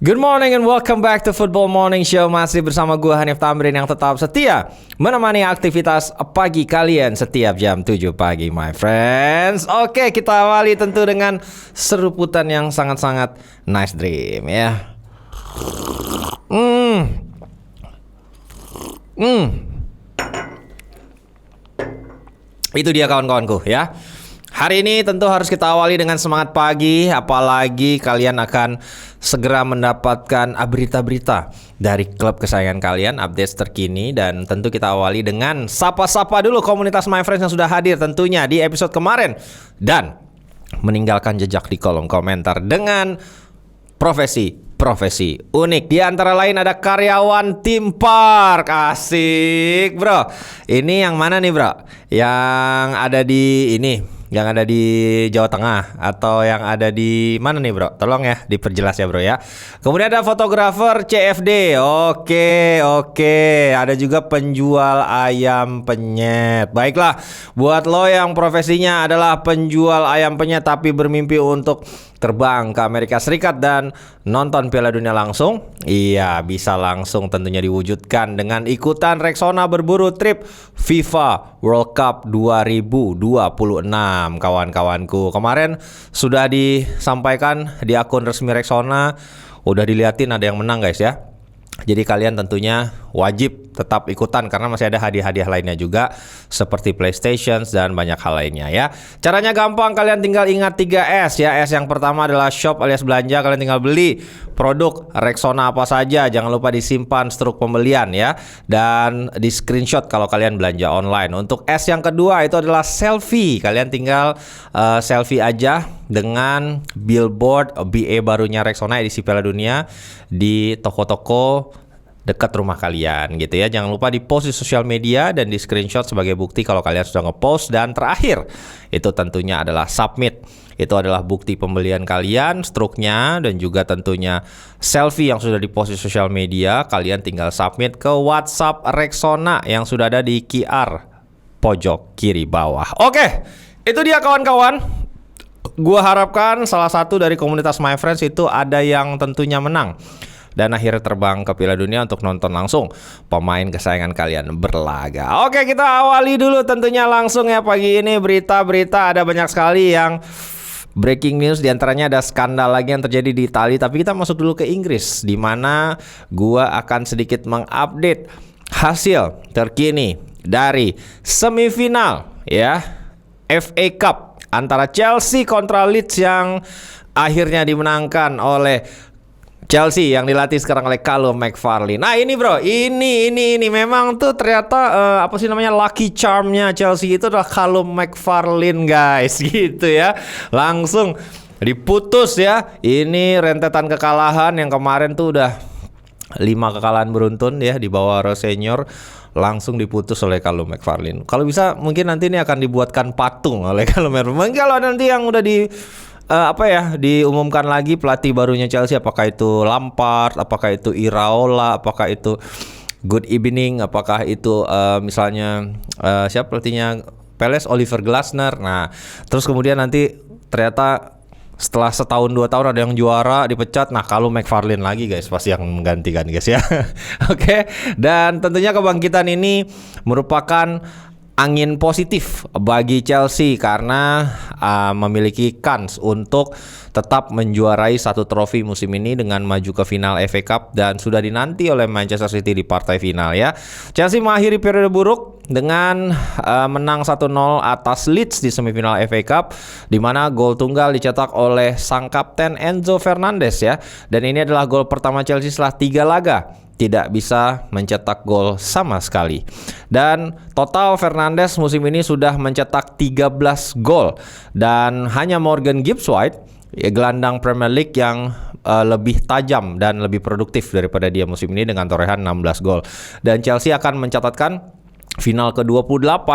Good morning and welcome back to Football Morning Show. Masih bersama gue Hanif Tamrin yang tetap setia menemani aktivitas pagi kalian setiap jam 7 pagi, my friends. Oke, kita awali tentu dengan seruputan yang sangat-sangat nice dream ya. Itu dia kawan-kawanku ya. Hari ini tentu harus kita awali dengan semangat pagi, apalagi kalian akan segera mendapatkan berita-berita dari klub kesayangan kalian, update terkini, dan tentu kita awali dengan sapa-sapa dulu komunitas My Friends yang sudah hadir tentunya di episode kemarin dan meninggalkan jejak di kolom komentar dengan profesi unik. Di antara lain ada karyawan Theme Park. Asik, bro. Ini yang mana nih, bro? Yang ada di yang ada di Jawa Tengah atau yang ada di mana nih, bro? Tolong ya diperjelas ya, bro ya. Kemudian ada fotografer CFD. Oke. Ada juga penjual ayam penyet. Baiklah, buat lo yang profesinya adalah penjual ayam penyet tapi bermimpi untuk terbang ke Amerika Serikat dan nonton Piala Dunia langsung, iya bisa langsung tentunya diwujudkan dengan ikutan Rexona berburu trip FIFA World Cup 2026, kawan-kawanku. Kemarin sudah disampaikan di akun resmi Rexona, udah diliatin ada yang menang guys ya. Jadi kalian tentunya wajib tetap ikutan karena masih ada hadiah-hadiah lainnya juga seperti PlayStation dan banyak hal lainnya ya. Caranya gampang, kalian tinggal ingat 3S ya. S yang pertama adalah shop alias belanja. Kalian tinggal beli produk Rexona apa saja. Jangan lupa disimpan struk pembelian ya. Dan di screenshot kalau kalian belanja online. Untuk S yang kedua itu adalah selfie. Kalian tinggal selfie aja dengan billboard BA barunya Rexona edisi Piala Dunia di toko-toko dekat rumah kalian gitu ya. Jangan lupa di-post di sosial media dan di screenshot sebagai bukti kalau kalian sudah nge-post. Dan terakhir itu tentunya adalah submit. Itu adalah bukti pembelian kalian, struknya, dan juga tentunya selfie yang sudah di-post di sosial media. Kalian tinggal submit ke WhatsApp Rexona yang sudah ada di QR pojok kiri bawah. Oke, itu dia kawan-kawan. Gua harapkan salah satu dari komunitas My Friends itu ada yang tentunya menang dan akhirnya terbang ke Piala Dunia untuk nonton langsung pemain kesayangan kalian berlaga. Oke, kita awali dulu tentunya langsung ya pagi ini. Berita-berita ada banyak sekali yang breaking news. Di antaranya ada skandal lagi yang terjadi di Italia. Tapi kita masuk dulu ke Inggris, di mana gua akan sedikit mengupdate hasil terkini dari semifinal ya FA Cup antara Chelsea kontra Leeds yang akhirnya dimenangkan oleh Chelsea yang dilatih sekarang oleh Callum McFarlane. Nah ini bro, ini memang tuh ternyata lucky charmnya Chelsea itu adalah Callum McFarlane guys, gitu ya. Langsung diputus ya. Ini rentetan kekalahan yang kemarin tuh udah 5 kekalahan beruntun ya di bawah Rosselló, langsung diputus oleh Callum McFarlane. Kalau bisa mungkin nanti ini akan dibuatkan patung oleh Callum McFarlane. Kalau nanti yang udah diumumkan lagi pelatih barunya Chelsea, apakah itu Lampard, apakah itu Iraola, apakah itu Good Evening, apakah itu misalnya siapa pelatihnya Palace, Oliver Glasner. Nah, terus kemudian nanti ternyata setelah setahun 2 tahun ada yang juara dipecat, nah Callum McFarlane lagi guys pasti yang menggantikan guys ya. Oke, dan tentunya kebangkitan ini merupakan angin positif bagi Chelsea karena memiliki kans untuk tetap menjuarai satu trofi musim ini dengan maju ke final FA Cup dan sudah dinanti oleh Manchester City di partai final ya. Chelsea mengakhiri periode buruk dengan menang 1-0 atas Leeds di semifinal FA Cup, di mana gol tunggal dicetak oleh sang kapten Enzo Fernandez ya. Dan ini adalah gol pertama Chelsea setelah 3 laga tidak bisa mencetak gol sama sekali. Dan total Fernandes musim ini sudah mencetak 13 gol. Dan hanya Morgan Gibbs-White, gelandang Premier League yang lebih tajam dan lebih produktif daripada dia musim ini dengan torehan 16 gol. Dan Chelsea akan mencatatkan final ke-28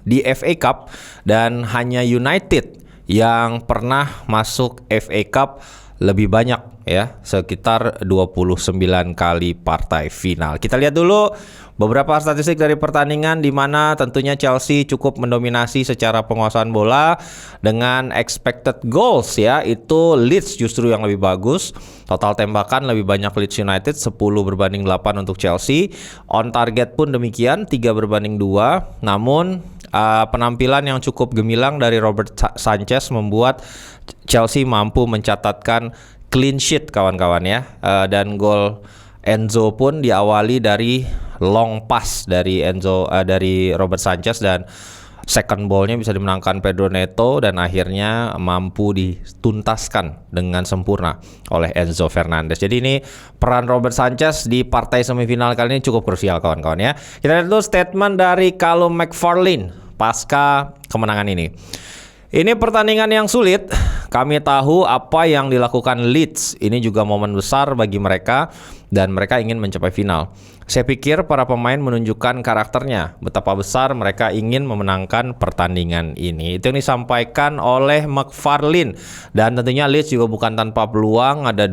di FA Cup dan hanya United yang pernah masuk FA Cup lebih banyak ya, sekitar 29 kali partai final. Kita lihat dulu beberapa statistik dari pertandingan di mana tentunya Chelsea cukup mendominasi secara penguasaan bola dengan expected goals ya. Itu Leeds justru yang lebih bagus. Total tembakan lebih banyak Leeds United 10 berbanding 8 untuk Chelsea. On target pun demikian 3 berbanding 2. Namun penampilan yang cukup gemilang dari Robert Sanchez membuat Chelsea mampu mencatatkan clean sheet kawan-kawan ya. Dan gol Enzo pun diawali dari long pass dari dari Robert Sanchez, dan second ball-nya bisa dimenangkan Pedro Neto dan akhirnya mampu dituntaskan dengan sempurna oleh Enzo Fernandez. Jadi ini peran Robert Sanchez di partai semifinal kali ini cukup krusial kawan-kawan ya. Kita lihat dulu statement dari Callum McFarlane pasca kemenangan ini. Ini pertandingan yang sulit. Kami tahu apa yang dilakukan Leeds. Ini juga momen besar bagi mereka dan mereka ingin mencapai final. Saya pikir para pemain menunjukkan karakternya, betapa besar mereka ingin memenangkan pertandingan ini. Itu yang disampaikan oleh McFarlane. Dan tentunya Leeds juga bukan tanpa peluang. Ada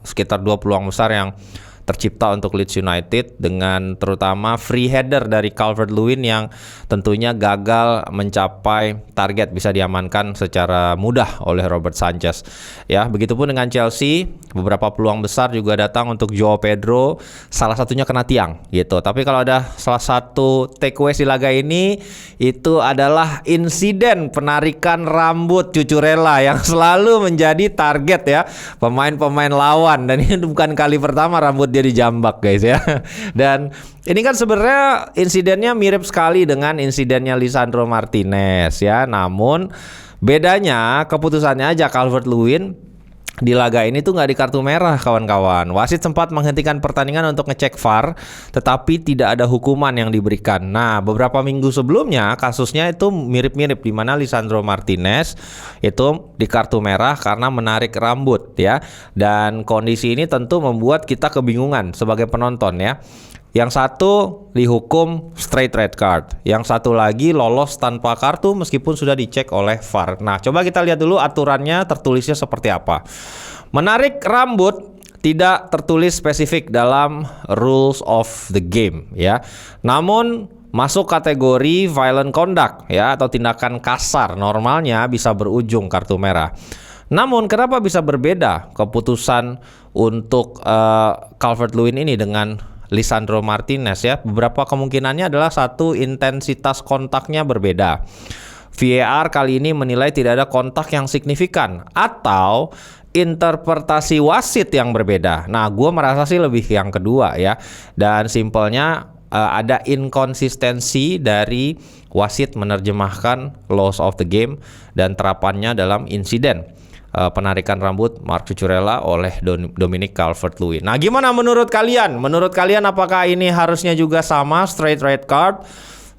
sekitar dua peluang besar yang tercipta untuk Leeds United, dengan terutama free header dari Calvert-Lewin yang tentunya gagal mencapai target, bisa diamankan secara mudah oleh Robert Sanchez. Ya, begitupun dengan Chelsea, beberapa peluang besar juga datang untuk Joao Pedro, salah satunya kena tiang gitu. Tapi kalau ada salah satu takeaway di laga ini, itu adalah insiden penarikan rambut Cucurella yang selalu menjadi target ya pemain-pemain lawan, dan ini bukan kali pertama rambut dia dijambak guys ya. Dan ini kan sebenarnya insidennya mirip sekali dengan insidennya Lisandro Martinez ya. Namun bedanya keputusannya aja, Calvert-Lewin di laga ini tuh nggak di kartu merah kawan-kawan. Wasit sempat menghentikan pertandingan untuk ngecek VAR, tetapi tidak ada hukuman yang diberikan. Nah, beberapa minggu sebelumnya kasusnya itu mirip-mirip, di mana Lisandro Martinez itu di kartu merah karena menarik rambut ya. Dan kondisi ini tentu membuat kita kebingungan sebagai penonton ya. Yang satu dihukum straight red card, yang satu lagi lolos tanpa kartu meskipun sudah dicek oleh VAR. Nah, coba kita lihat dulu aturannya tertulisnya seperti apa. Menarik rambut tidak tertulis spesifik dalam rules of the game ya. Namun masuk kategori violent conduct ya, atau tindakan kasar, normalnya bisa berujung kartu merah. Namun kenapa bisa berbeda keputusan untuk Calvert-Lewin ini dengan Lisandro Martinez ya? Beberapa kemungkinannya adalah satu, intensitas kontaknya berbeda. VAR kali ini menilai tidak ada kontak yang signifikan, atau interpretasi wasit yang berbeda. Nah, gue merasa sih lebih yang kedua ya. Dan simpelnya ada inkonsistensi dari wasit menerjemahkan laws of the game dan terapannya dalam insiden penarikan rambut Marc Cucurella oleh Dominic Calvert-Lewin. Nah, gimana menurut kalian? Menurut kalian apakah ini harusnya juga sama straight red card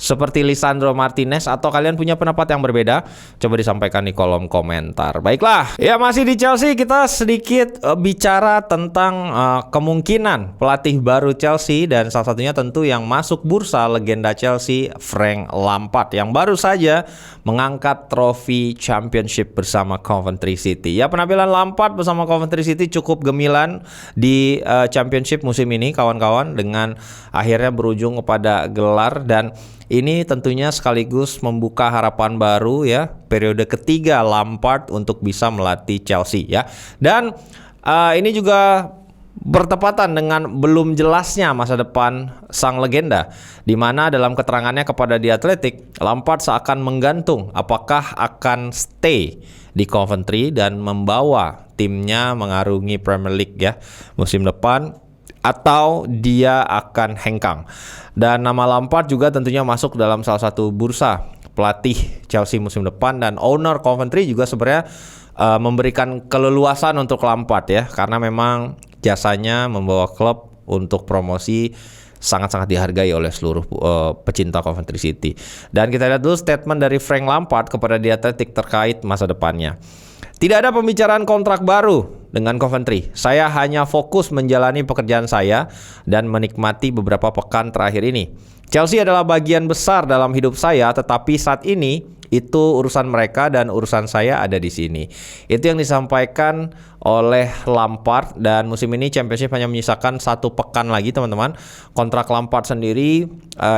seperti Lisandro Martinez, atau kalian punya pendapat yang berbeda? Coba disampaikan di kolom komentar. Baiklah, ya masih di Chelsea, kita sedikit bicara tentang kemungkinan pelatih baru Chelsea, dan salah satunya tentu yang masuk bursa legenda Chelsea, Frank Lampard, yang baru saja mengangkat trofi Championship bersama Coventry City. Ya, penampilan Lampard bersama Coventry City cukup gemilang di Championship musim ini kawan-kawan, dengan akhirnya berujung kepada gelar, dan ini tentunya sekaligus membuka harapan baru ya, periode ketiga Lampard untuk bisa melatih Chelsea ya. Dan ini juga bertepatan dengan belum jelasnya masa depan sang legenda, di mana dalam keterangannya kepada The Athletic, Lampard seakan menggantung apakah akan stay di Coventry dan membawa timnya mengarungi Premier League ya musim depan, atau dia akan hengkang. Dan nama Lampard juga tentunya masuk dalam salah satu bursa pelatih Chelsea musim depan, dan owner Coventry juga sebenarnya memberikan keleluasan untuk Lampard ya, karena memang jasanya membawa klub untuk promosi sangat-sangat dihargai oleh seluruh pecinta Coventry City. Dan kita lihat dulu statement dari Frank Lampard kepada The Athletic terkait masa depannya. Tidak ada pembicaraan kontrak baru dengan Coventry. Saya hanya fokus menjalani pekerjaan saya dan menikmati beberapa pekan terakhir ini. Chelsea adalah bagian besar dalam hidup saya, tetapi saat ini itu urusan mereka dan urusan saya ada di sini. Itu yang disampaikan oleh Lampard, dan musim ini Championship hanya menyisakan 1 pekan lagi teman-teman. Kontrak Lampard sendiri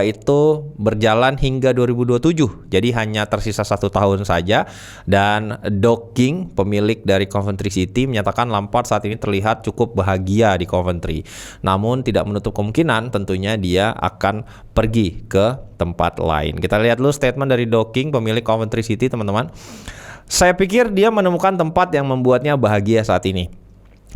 itu berjalan hingga 2027, jadi hanya tersisa 1 tahun saja. Dan Docking, pemilik dari Coventry City, menyatakan Lampard saat ini terlihat cukup bahagia di Coventry, namun tidak menutup kemungkinan tentunya dia akan pergi ke tempat lain. Kita lihat dulu statement dari Docking, pemilik Coventry City teman-teman. Saya pikir dia menemukan tempat yang membuatnya bahagia saat ini.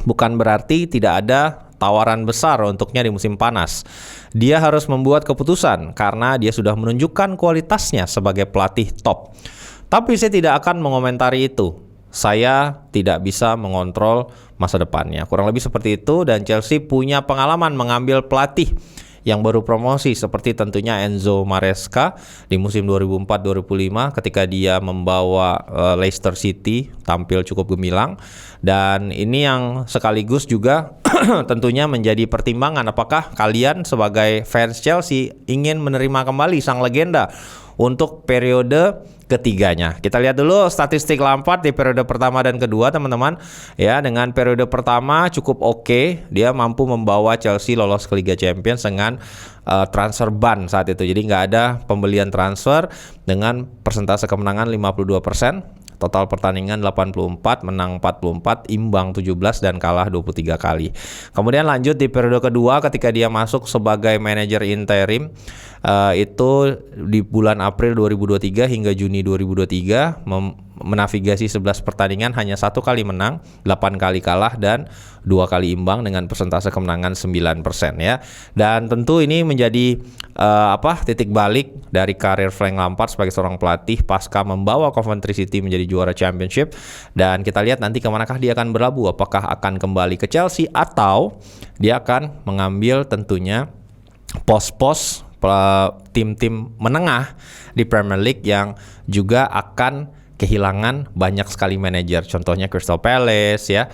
Bukan berarti tidak ada tawaran besar untuknya di musim panas. Dia harus membuat keputusan karena dia sudah menunjukkan kualitasnya sebagai pelatih top. Tapi saya tidak akan mengomentari itu. Saya tidak bisa mengontrol masa depannya. Kurang lebih seperti itu, dan Chelsea punya pengalaman mengambil pelatih yang baru promosi seperti tentunya Enzo Maresca di musim 2004-2005 ketika dia membawa Leicester City tampil cukup gemilang. Dan ini yang sekaligus juga tentunya menjadi pertimbangan apakah kalian sebagai fans Chelsea ingin menerima kembali sang legenda untuk periode ketiganya. Kita lihat dulu statistik Lampard di periode pertama dan kedua teman-teman. Ya, dengan periode pertama cukup oke, dia mampu membawa Chelsea lolos ke Liga Champions dengan transfer ban saat itu. Jadi nggak ada pembelian transfer, dengan persentase kemenangan 52%. Total pertandingan 84, menang 44, imbang 17, dan kalah 23 kali. Kemudian lanjut di periode kedua ketika dia masuk sebagai manajer interim, itu di bulan April 2023 hingga Juni 2023 menavigasi 11 pertandingan, hanya 1 kali menang, 8 kali kalah, dan 2 kali imbang dengan persentase kemenangan 9% ya. Dan tentu ini menjadi titik balik dari karir Frank Lampard sebagai seorang pelatih pasca membawa Coventry City menjadi juara Championship. Dan kita lihat nanti kemanakah dia akan berlabuh, apakah akan kembali ke Chelsea atau dia akan mengambil tentunya pos-pos tim-tim menengah di Premier League yang juga akan kehilangan banyak sekali manajer, contohnya Crystal Palace ya,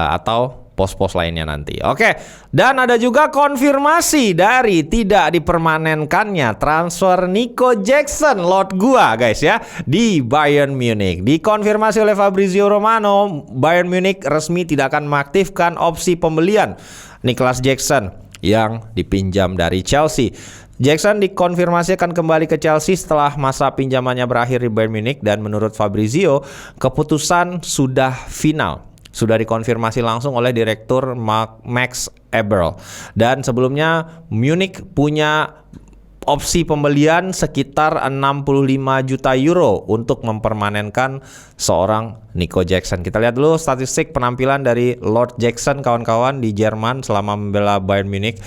atau pos-pos lainnya nanti. Oke, dan ada juga konfirmasi dari tidak dipermanenkannya transfer Nico Jackson, Lord gua guys ya, di Bayern Munich. Dikonfirmasi oleh Fabrizio Romano, Bayern Munich resmi tidak akan mengaktifkan opsi pembelian Nicolas Jackson yang dipinjam dari Chelsea. Jackson dikonfirmasi akan kembali ke Chelsea setelah masa pinjamannya berakhir di Bayern Munich, dan menurut Fabrizio keputusan sudah final. Sudah dikonfirmasi langsung oleh Direktur Max Eberl. Dan sebelumnya Munich punya opsi pembelian sekitar 65 juta euro untuk mempermanenkan seorang Nico Jackson. Kita lihat dulu statistik penampilan dari Lord Jackson kawan-kawan di Jerman selama membela Bayern Munich.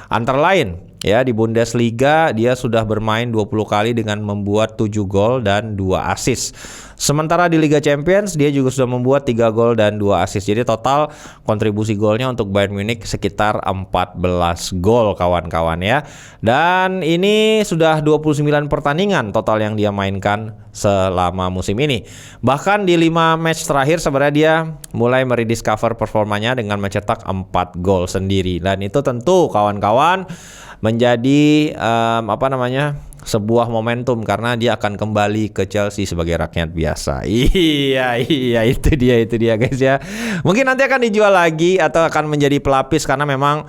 Antara lain ya, di Bundesliga dia sudah bermain 20 kali dengan membuat 7 gol dan 2 assist. Sementara di Liga Champions dia juga sudah membuat 3 gol dan 2 assist. Jadi total kontribusi golnya untuk Bayern Munich sekitar 14 gol kawan-kawan ya. Dan ini sudah 29 pertandingan total yang dia mainkan selama musim ini. Bahkan di 5 match terakhir sebenarnya dia mulai merediscover performanya dengan mencetak 4 gol sendiri. Dan itu tentu kawan-kawan menjadi sebuah momentum karena dia akan kembali ke Chelsea sebagai rakyat biasa. Iya itu dia guys ya. Mungkin nanti akan dijual lagi atau akan menjadi pelapis karena memang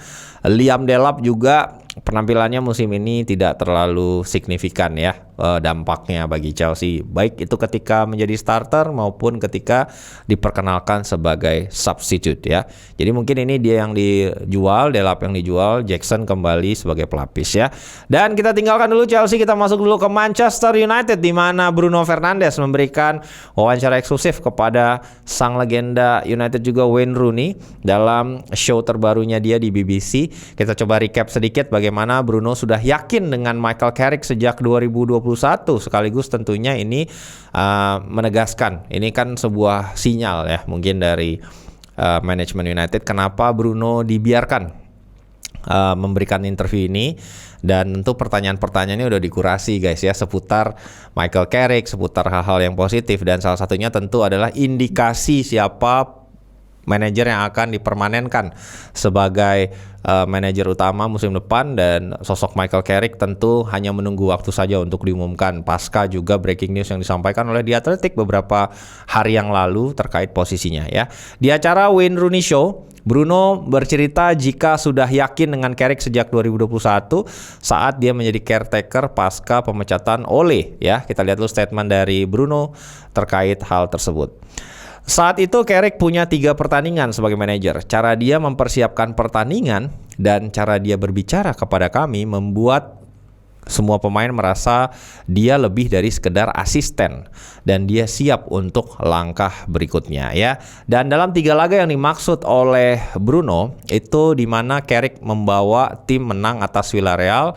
Liam Delap juga penampilannya musim ini tidak terlalu signifikan ya dampaknya bagi Chelsea, baik itu ketika menjadi starter maupun ketika diperkenalkan sebagai substitute ya. Jadi mungkin ini dia yang dijual, Delap yang dijual, Jackson kembali sebagai pelapis ya. Dan kita tinggalkan dulu Chelsea, kita masuk dulu ke Manchester United di mana Bruno Fernandes memberikan wawancara eksklusif kepada sang legenda United juga Wayne Rooney dalam show terbarunya dia di BBC. Kita coba recap sedikit bagaimana Bruno sudah yakin dengan Michael Carrick sejak 2021, sekaligus tentunya ini menegaskan, ini kan sebuah sinyal ya mungkin dari manajemen United kenapa Bruno dibiarkan memberikan interview ini. Dan tentu pertanyaan-pertanyaannya udah dikurasi guys ya seputar Michael Carrick, seputar hal-hal yang positif, dan salah satunya tentu adalah indikasi siapa manajer yang akan dipermanenkan sebagai manajer utama musim depan, dan sosok Michael Carrick tentu hanya menunggu waktu saja untuk diumumkan pasca juga breaking news yang disampaikan oleh The Athletic beberapa hari yang lalu terkait posisinya ya. Di acara Wayne Rooney Show, Bruno bercerita jika sudah yakin dengan Carrick sejak 2021 saat dia menjadi caretaker pasca pemecatan Ole ya. Kita lihat dulu statement dari Bruno terkait hal tersebut. Saat itu Carrick punya 3 pertandingan sebagai manajer. Cara dia mempersiapkan pertandingan dan cara dia berbicara kepada kami membuat semua pemain merasa dia lebih dari sekedar asisten dan dia siap untuk langkah berikutnya ya. Dan dalam 3 laga yang dimaksud oleh Bruno itu di mana Carrick membawa tim menang atas Villarreal,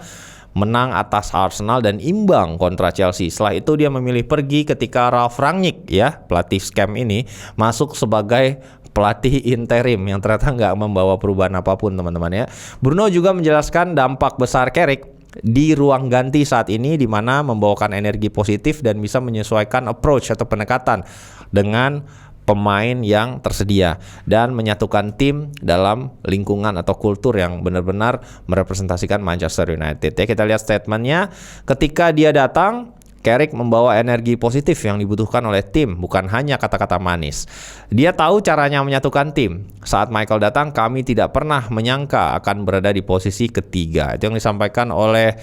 menang atas Arsenal, dan imbang kontra Chelsea. Setelah itu dia memilih pergi ketika Ralf Rangnick ya, pelatih scam ini, masuk sebagai pelatih interim yang ternyata nggak membawa perubahan apapun teman-teman ya. Bruno juga menjelaskan dampak besar Carrick di ruang ganti saat ini, di mana membawakan energi positif dan bisa menyesuaikan approach atau pendekatan dengan pemain yang tersedia dan menyatukan tim dalam lingkungan atau kultur yang benar-benar merepresentasikan Manchester United ya. Kita lihat statementnya, ketika dia datang Carrick membawa energi positif yang dibutuhkan oleh tim, bukan hanya kata-kata manis. Dia tahu caranya menyatukan tim. Saat Michael datang, kami tidak pernah menyangka akan berada di posisi ketiga. Itu yang disampaikan oleh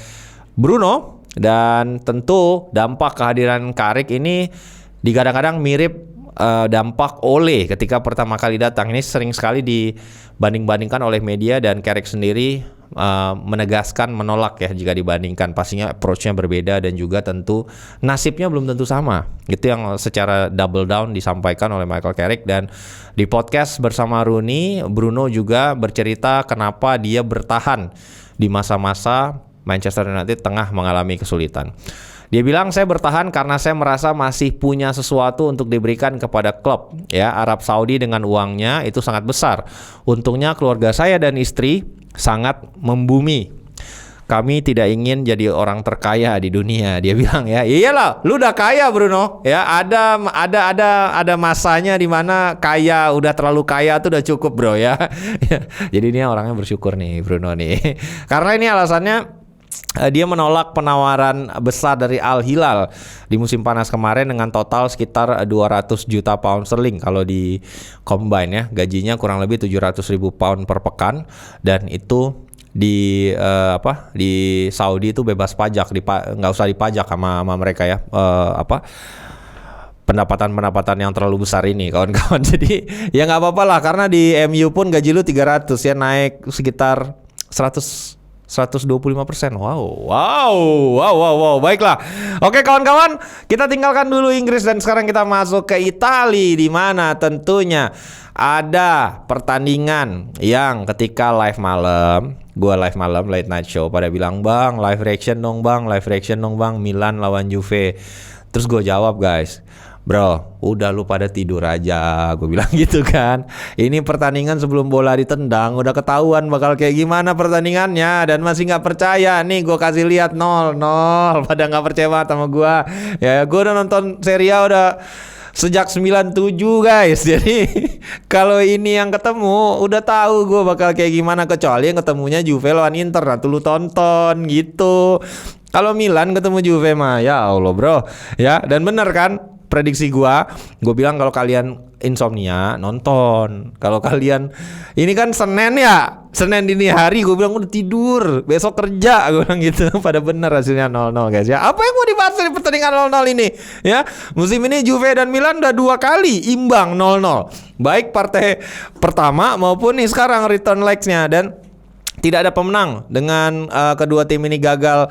Bruno. Dan tentu dampak kehadiran Carrick ini digadang-gadang mirip dampak Ole ketika pertama kali datang. Ini sering sekali dibanding-bandingkan oleh media, dan Carrick sendiri menegaskan menolak ya jika dibandingkan. Pastinya approach-nya berbeda dan juga tentu nasibnya belum tentu sama. Itu yang secara double down disampaikan oleh Michael Carrick. Dan di podcast bersama Rooney, Bruno juga bercerita kenapa dia bertahan di masa-masa Manchester United tengah mengalami kesulitan. Dia bilang, saya bertahan karena saya merasa masih punya sesuatu untuk diberikan kepada klub. Ya, Arab Saudi dengan uangnya itu sangat besar. Untungnya keluarga saya dan istri sangat membumi. Kami tidak ingin jadi orang terkaya di dunia. Dia bilang ya, iyalah, lu udah kaya Bruno. Ya, ada masanya di mana kaya, udah terlalu kaya tuh udah cukup bro ya. Jadi ini orangnya bersyukur nih Bruno nih. Karena ini alasannya, dia menolak penawaran besar dari Al Hilal di musim panas kemarin dengan total sekitar 200 juta pound sterling kalau di combine ya. Gajinya kurang lebih 700 ribu pound per pekan, dan itu di Saudi itu bebas pajak, nggak usah dipajak sama mereka ya. Pendapatan yang terlalu besar ini kawan-kawan. Jadi ya nggak apa-apa lah, karena di MU pun gaji lu 300 ya, naik sekitar 125%. Wow. Baiklah. Oke kawan-kawan, kita tinggalkan dulu Inggris dan sekarang kita masuk ke Italia, di mana tentunya ada pertandingan yang ketika live malam late night show pada bilang, "Bang, live reaction dong bang, Milan lawan Juve." Terus gue jawab, guys, bro, udah lu pada tidur aja, gue bilang gitu kan. Ini pertandingan sebelum bola ditendang udah ketahuan bakal kayak gimana pertandingannya, dan masih nggak percaya. Nih gue kasih lihat 0-0, pada nggak percaya banget sama gue. Ya gue udah nonton Serie A udah sejak 97 guys. Jadi kalau ini yang ketemu udah tahu gue bakal kayak gimana, kecuali yang ketemunya Juve lawan Inter. Nah tuh lu tonton gitu. Kalau Milan ketemu Juve mah ya Allah bro. Ya, dan bener kan prediksi gue bilang kalau kalian insomnia nonton. Kalau kalian ini kan Senin dini hari, gue bilang udah tidur, besok kerja, gue bilang gitu. Pada bener hasilnya 0-0 guys ya. Apa yang mau dibahas dari pertandingan 0-0 ini ya? Musim ini Juve dan Milan udah 2 kali imbang 0-0, baik partai pertama maupun nih sekarang return legs-nya, dan tidak ada pemenang dengan kedua tim ini gagal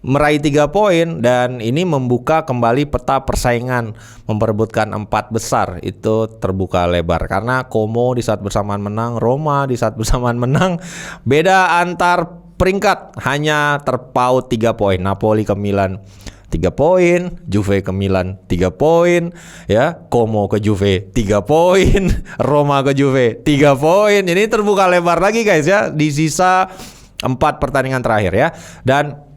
meraih 3 poin, dan ini membuka kembali peta persaingan memperebutkan 4 besar itu terbuka lebar, karena Como di saat bersamaan menang, Roma di saat bersamaan menang. Beda antar peringkat hanya terpaut 3 poin. Napoli ke Milan 3 poin, Juve ke Milan 3 poin, ya, Como ke Juve 3 poin, Roma ke Juve 3 poin. Ini terbuka lebar lagi guys ya di sisa 4 pertandingan terakhir ya. Dan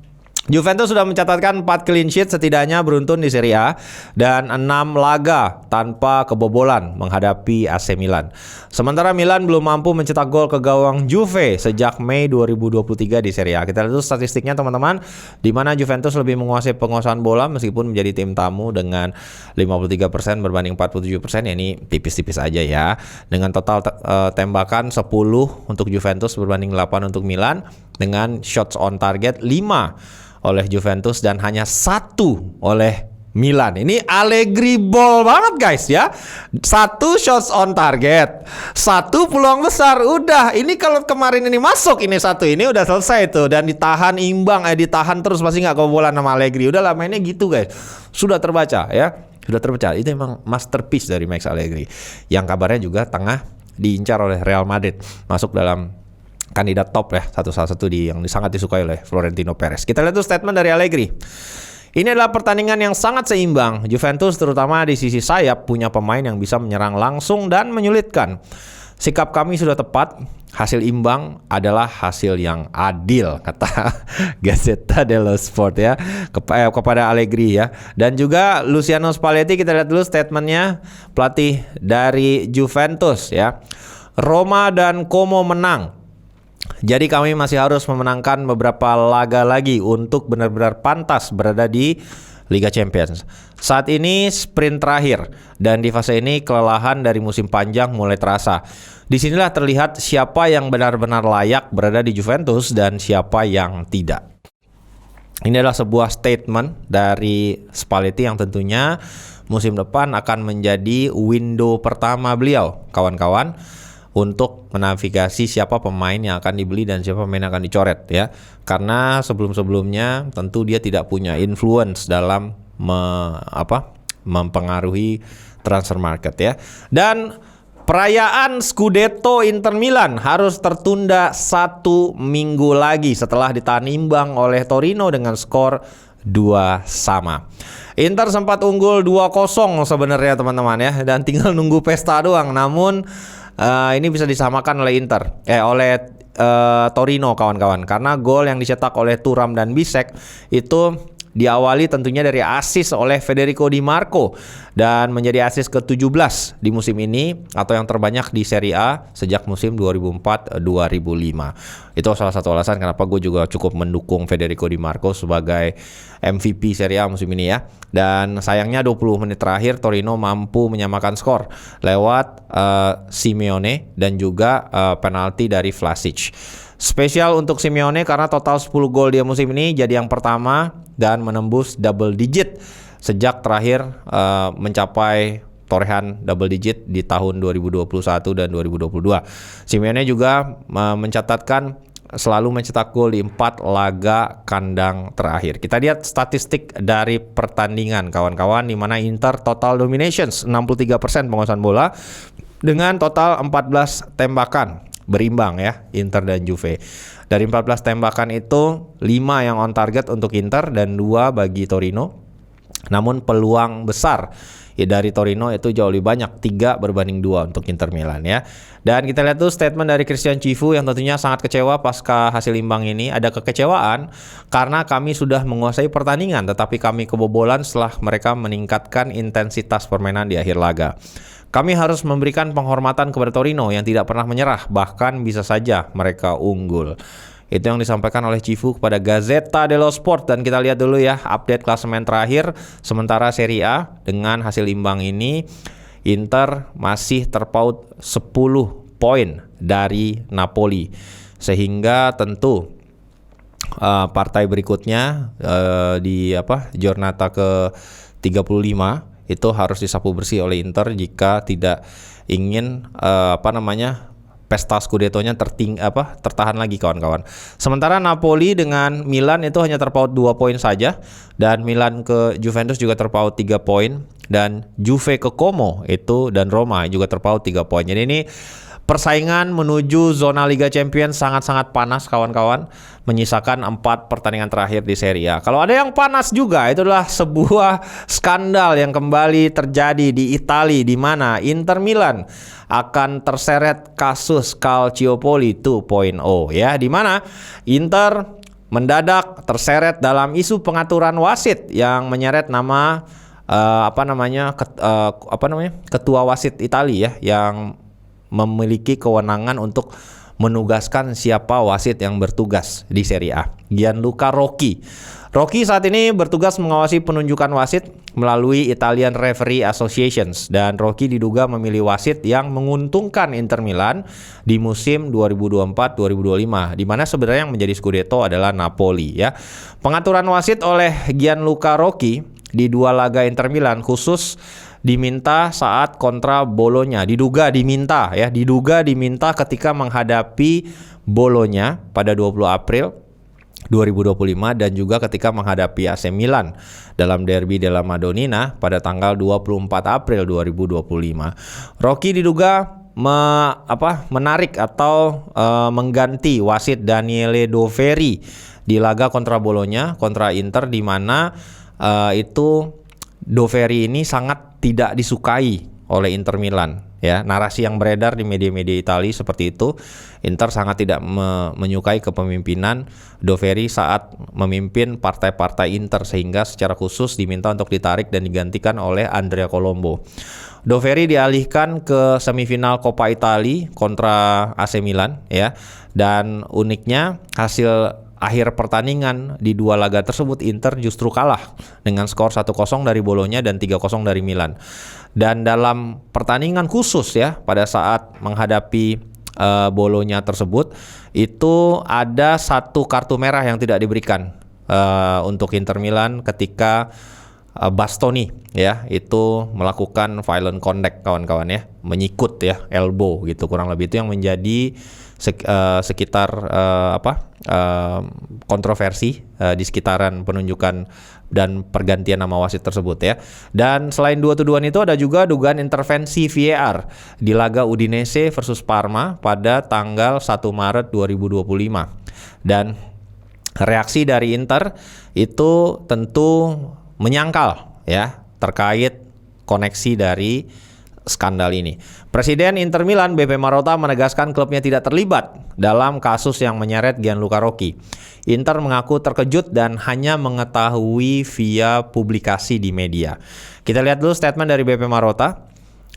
Juventus sudah mencatatkan 4 clean sheet setidaknya beruntun di Serie A dan 6 laga tanpa kebobolan menghadapi AC Milan. Sementara Milan belum mampu mencetak gol ke gawang Juve sejak Mei 2023 di Serie A. Kita lihat dulu statistiknya teman-teman, di mana Juventus lebih menguasai penguasaan bola meskipun menjadi tim tamu dengan 53% berbanding 47%, ya ini tipis-tipis aja ya. Dengan total tembakan 10 untuk Juventus berbanding 8 untuk Milan, dengan shots on target 5 oleh Juventus dan hanya 1 oleh Milan. Ini Allegri ball banget guys ya. 1 shots on target, 1 peluang besar. Udah, ini kalau kemarin ini masuk ini 1, ini udah selesai tuh. Dan ditahan imbang, ditahan terus pasti nggak kebobolan sama Allegri. Udah lah mainnya gitu guys. Sudah terbaca ya. Sudah terbaca. Itu emang masterpiece dari Max Allegri. Yang kabarnya juga tengah diincar oleh Real Madrid, masuk dalam kandidat top ya, salah satu yang sangat disukai oleh Florentino Perez. Kita lihat tuh statement dari Allegri. Ini adalah pertandingan yang sangat seimbang. Juventus terutama di sisi sayap punya pemain yang bisa menyerang langsung dan menyulitkan. Sikap kami sudah tepat. Hasil imbang adalah hasil yang adil, kata Gazzetta dello Sport ya, kepada Allegri ya. Dan juga Luciano Spalletti, kita lihat dulu statementnya, pelatih dari Juventus ya. Roma dan Como menang. Jadi kami masih harus memenangkan beberapa laga lagi untuk benar-benar pantas berada di Liga Champions. Saat ini sprint terakhir dan di fase ini kelelahan dari musim panjang mulai terasa. Disinilah terlihat siapa yang benar-benar layak berada di Juventus dan siapa yang tidak. Ini adalah sebuah statement dari Spalletti yang tentunya musim depan akan menjadi window pertama beliau, kawan-kawan, untuk menavigasi siapa pemain yang akan dibeli dan siapa pemain yang akan dicoret ya. Karena sebelum-sebelumnya tentu dia tidak punya influence dalam mempengaruhi transfer market ya. Dan perayaan Scudetto Inter Milan harus tertunda 1 minggu lagi setelah ditahan imbang oleh Torino dengan skor 2-2. Inter sempat unggul 2-0 sebenarnya teman-teman ya, dan tinggal nunggu pesta doang. Namun ini bisa disamakan oleh Torino kawan-kawan, karena gol yang dicetak oleh Thuram dan Bisek itu diawali tentunya dari assist oleh Federico Di Marco dan menjadi assist ke-17 di musim ini atau yang terbanyak di Serie A sejak musim 2004-2005. Itu salah satu alasan kenapa gue juga cukup mendukung Federico Di Marco sebagai MVP Serie A musim ini ya. Dan sayangnya 20 menit terakhir Torino mampu menyamakan skor lewat Simeone dan juga penalti dari Vlasic. Spesial untuk Simeone karena total 10 gol dia musim ini jadi yang pertama dan menembus double digit sejak terakhir mencapai torehan double digit di tahun 2021 dan 2022. Simeone juga mencatatkan selalu mencetak gol di 4 laga kandang terakhir. Kita lihat statistik dari pertandingan kawan-kawan, di mana Inter total dominations 63% penguasaan bola dengan total 14 tembakan. Berimbang ya Inter dan Juve. Dari 14 tembakan itu 5 yang on target untuk Inter dan 2 bagi Torino. Namun peluang besar ya dari Torino itu jauh lebih banyak, 3 berbanding 2 untuk Inter Milan ya. Dan kita lihat tuh statement dari Christian Cifu yang tentunya sangat kecewa pasca hasil imbang ini. Ada kekecewaan karena kami sudah menguasai pertandingan tetapi kami kebobolan setelah mereka meningkatkan intensitas permainan di akhir laga. Kami harus memberikan penghormatan kepada Torino yang tidak pernah menyerah, bahkan bisa saja mereka unggul. Itu yang disampaikan oleh Cifu kepada Gazzetta dello Sport. Dan kita lihat dulu ya update klasemen terakhir. Sementara Serie A dengan hasil imbang ini, Inter masih terpaut 10 poin dari Napoli. Sehingga tentu partai berikutnya di giornata ke-35 itu harus disapu bersih oleh Inter jika tidak ingin pesta Scudetto-nya tertahan lagi kawan-kawan. Sementara Napoli dengan Milan itu hanya terpaut 2 poin saja, dan Milan ke Juventus juga terpaut 3 poin, dan Juve ke Como itu dan Roma juga terpaut 3 poin. Jadi ini persaingan menuju zona Liga Champions sangat-sangat panas kawan-kawan, menyisakan 4 pertandingan terakhir di Serie A. Kalau ada yang panas juga, itu adalah sebuah skandal yang kembali terjadi di Italia, di mana Inter Milan akan terseret kasus Calciopoli 2.0 ya, di mana Inter mendadak terseret dalam isu pengaturan wasit yang menyeret nama ketua wasit Italia ya, yang memiliki kewenangan untuk menugaskan siapa wasit yang bertugas di Serie A, Gianluca Rocchi. Rocchi saat ini bertugas mengawasi penunjukan wasit melalui Italian Referee Associations, dan Rocchi diduga memilih wasit yang menguntungkan Inter Milan di musim 2024-2025, di mana sebenarnya yang menjadi Scudetto adalah Napoli ya. Pengaturan wasit oleh Gianluca Rocchi di 2 laga Inter Milan khusus diminta saat kontra Bologna, diduga diminta ketika menghadapi Bologna pada 20 April 2025 dan juga ketika menghadapi AC Milan dalam Derby della Madonnina pada tanggal 24 April 2025. Rocchi diduga menarik atau mengganti wasit Daniele Doveri di laga kontra Bologna kontra Inter, di mana itu Doveri ini sangat tidak disukai oleh Inter Milan ya. Narasi yang beredar di media-media Italia seperti itu, Inter sangat tidak menyukai kepemimpinan Doveri saat memimpin partai-partai Inter, sehingga secara khusus diminta untuk ditarik dan digantikan oleh Andrea Colombo. Doveri dialihkan ke semifinal Coppa Italia kontra AC Milan ya, dan uniknya hasil akhir pertandingan di 2 laga tersebut Inter justru kalah dengan skor 1-0 dari Bologna dan 3-0 dari Milan. Dan dalam pertandingan khusus ya pada saat menghadapi Bologna tersebut, itu ada 1 kartu merah yang tidak diberikan untuk Inter Milan ketika Bastoni ya itu melakukan violent contact, kawan-kawan ya, menyikut ya, elbow gitu kurang lebih, itu yang menjadi sekitar kontroversi di sekitaran penunjukan dan pergantian nama wasit tersebut ya. Dan selain 2 tuduhan itu ada juga dugaan intervensi VAR di laga Udinese versus Parma pada tanggal 1 Maret 2025. Dan reaksi dari Inter itu tentu menyangkal ya terkait koneksi dari skandal ini. Presiden Inter Milan BP Marotta menegaskan klubnya tidak terlibat dalam kasus yang menyeret Gianluca Rocchi. Inter mengaku terkejut dan hanya mengetahui via publikasi di media. Kita lihat dulu statement dari BP Marotta.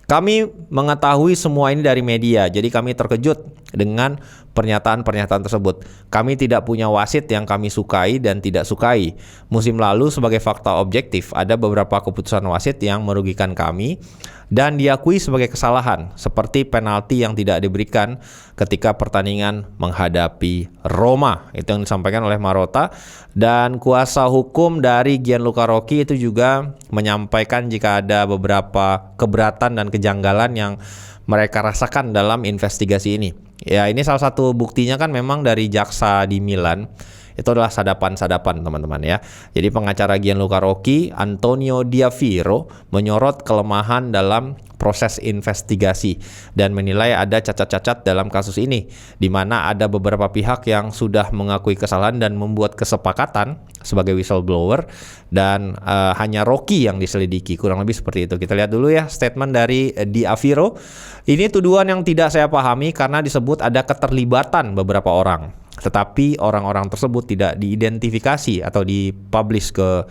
Kami mengetahui semua ini dari media, jadi kami terkejut dengan pernyataan-pernyataan tersebut. Kami tidak punya wasit yang kami sukai dan tidak sukai. Musim lalu sebagai fakta objektif, ada beberapa keputusan wasit yang merugikan kami dan diakui sebagai kesalahan, seperti penalti yang tidak diberikan ketika pertandingan menghadapi Roma. Itu yang disampaikan oleh Marotta. Dan kuasa hukum dari Gianluca Rocchi itu juga menyampaikan jika ada beberapa keberatan dan kejanggalan yang mereka rasakan dalam investigasi ini. Ya, ini salah satu buktinya kan memang dari jaksa di Milan. Itu adalah sadapan-sadapan teman-teman ya. Jadi pengacara Gianluca Rocchi, Antonio Diaviro, menyorot kelemahan dalam proses investigasi dan menilai ada cacat-cacat dalam kasus ini, di mana ada beberapa pihak yang sudah mengakui kesalahan dan membuat kesepakatan sebagai whistleblower, dan hanya Rocchi yang diselidiki. Kurang lebih seperti itu. Kita lihat dulu ya statement dari Diaviro. Ini tuduhan yang tidak saya pahami karena disebut ada keterlibatan beberapa orang, tetapi orang-orang tersebut tidak diidentifikasi atau dipublish ke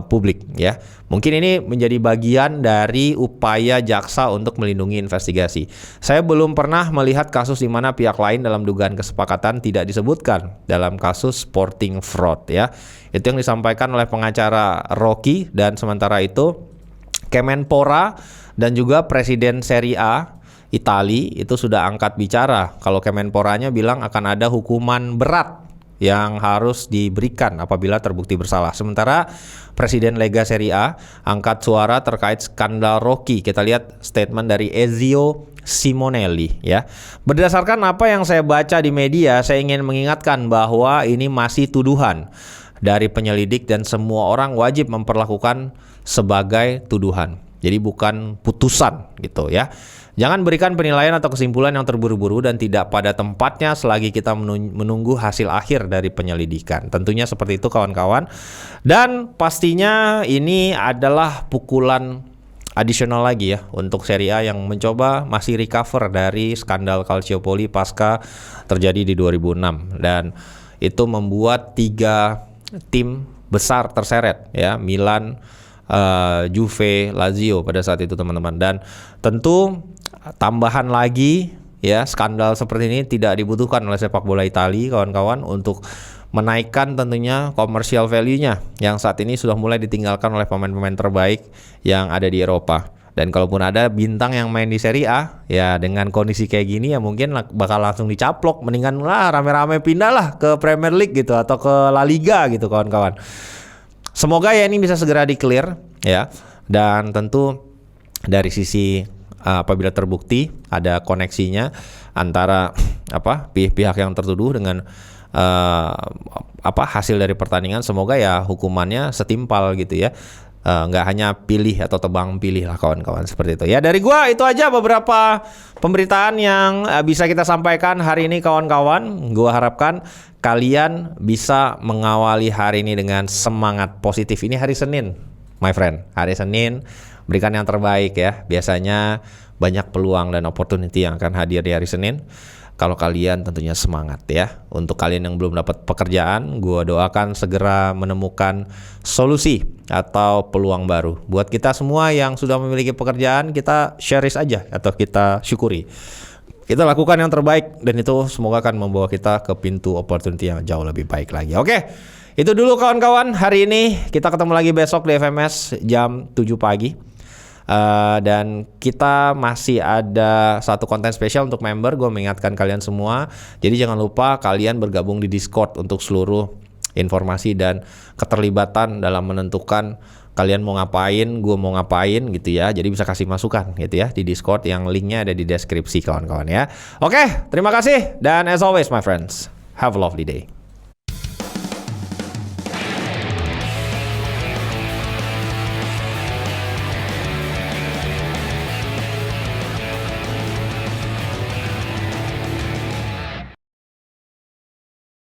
publik ya. Mungkin ini menjadi bagian dari upaya jaksa untuk melindungi investigasi. Saya belum pernah melihat kasus di mana pihak lain dalam dugaan kesepakatan tidak disebutkan dalam kasus sporting fraud ya. Itu yang disampaikan oleh pengacara Rocchi. Dan sementara itu Kemenpora dan juga Presiden Serie A Italia itu sudah angkat bicara kalau Kemenporanya bilang akan ada hukuman berat yang harus diberikan apabila terbukti bersalah. Sementara Presiden Lega Serie A angkat suara terkait skandal Rocchi. Kita lihat statement dari Ezio Simonelli ya. Berdasarkan apa yang saya baca di media, saya ingin mengingatkan bahwa ini masih tuduhan dari penyelidik dan semua orang wajib memperlakukan sebagai tuduhan. Jadi bukan putusan gitu ya. Jangan berikan penilaian atau kesimpulan yang terburu-buru dan tidak pada tempatnya selagi kita menunggu hasil akhir dari penyelidikan. Tentunya seperti itu kawan-kawan. Dan pastinya ini adalah pukulan adisional lagi ya untuk Serie A yang mencoba masih recover dari skandal Calciopoli pasca terjadi di 2006. Dan itu membuat 3 tim besar terseret ya, Milan, Juve, Lazio pada saat itu teman-teman. Dan tentu tambahan lagi ya, skandal seperti ini tidak dibutuhkan oleh sepak bola Italia kawan-kawan untuk menaikkan tentunya komersial value-nya yang saat ini sudah mulai ditinggalkan oleh pemain-pemain terbaik yang ada di Eropa. Dan kalaupun ada bintang yang main di Serie A, ya dengan kondisi kayak gini ya mungkin bakal langsung dicaplok. Mendingan lah rame-rame pindah lah ke Premier League gitu atau ke La Liga gitu kawan-kawan. Semoga ya ini bisa segera di-clear ya. Dan tentu dari sisi apabila terbukti ada koneksinya antara pihak-pihak yang tertuduh dengan hasil dari pertandingan, semoga ya hukumannya setimpal gitu ya. Nggak hanya pilih atau tebang pilih lah kawan-kawan, seperti itu ya. Dari gua itu aja beberapa pemberitaan yang bisa kita sampaikan hari ini kawan-kawan. Gua harapkan kalian bisa mengawali hari ini dengan semangat positif. Ini hari Senin my friend, hari Senin, berikan yang terbaik ya. Biasanya banyak peluang dan opportunity yang akan hadir di hari Senin kalau kalian tentunya semangat ya. Untuk kalian yang belum dapat pekerjaan, gua doakan segera menemukan solusi atau peluang baru. Buat kita semua yang sudah memiliki pekerjaan, kita share aja atau kita syukuri. Kita lakukan yang terbaik dan itu semoga akan membawa kita ke pintu opportunity yang jauh lebih baik lagi. Oke, itu dulu kawan-kawan hari ini. Kita ketemu lagi besok di FMS jam 7 pagi. Dan kita masih ada satu konten spesial untuk member. Gue mengingatkan kalian semua, jadi jangan lupa kalian bergabung di Discord untuk seluruh informasi dan keterlibatan dalam menentukan kalian mau ngapain, gue mau ngapain gitu ya. Jadi bisa kasih masukan gitu ya di Discord, yang linknya ada di deskripsi kawan-kawan ya. Oke, terima kasih dan as always my friends, have a lovely day.